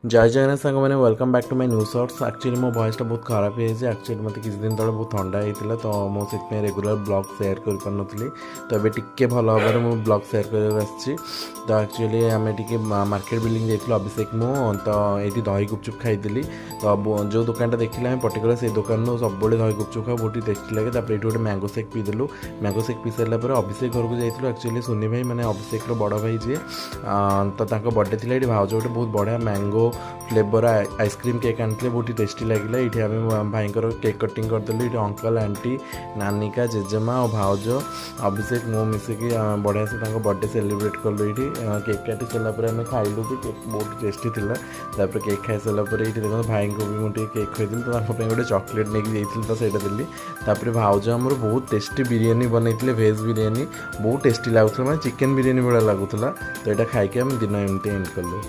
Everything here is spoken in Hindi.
जय जगन्नाथ सांग मैंने welcome back to my new shorts. Actually मो वॉइसटा बहुत खराब है। एक्चुअली मत किसी दिन तले बहुत ठंडा होता तो मुझे रेगुलर ब्लॉग सेयार कर तो ये टिके भल भाव में ब्लॉग सेयार कर तो एक्चुअली आम टे मार्केट बिल्डिंग जाइए अभिषेक मु तो ये दही गुपचुप खाई तो जो दुकान देखिए पर्टिकुलर से दुकान सब दही गुपचुप खा बहुत टेस्टी लगे। ये गोटे मैंगो सेक पीदेलु। मैंगो सेक पी सारापर अभिषेक घर को जाइलु। एक्चुअली सुनी भाई मैंने अभिषेक बड़ भाई जी तो बर्थडे थी ये भाज गोटे बहुत बढ़िया मैंगो फ्लेवर आइसक्रीम केक आनी बहुत टेस्टी लगे। ये आम भाई केक कटिंग करदेलु। ये अंकल आंटी नानिका जेजेमा और भाउज अभिषेक मो मिसिकी बढ़िया से बर्थडे सेलिब्रेट कलु। ये केक काटी सारापर आम खाइलु भी केक बहुत टेस्टी थी। केक खाई सारापर ये देखो भाई को भी मुझे केक खुदी तो गोटे चॉकलेट नहीं तो सही देली। भाउज आमर बहुत टेस्टी बिरियानी बनई भेज बिरियानी बहुत टेस्टी लगुला मैं चिकेन बिरियानी भाया लगुला। तो यहाँ खाई दिन एमती एंड कलु।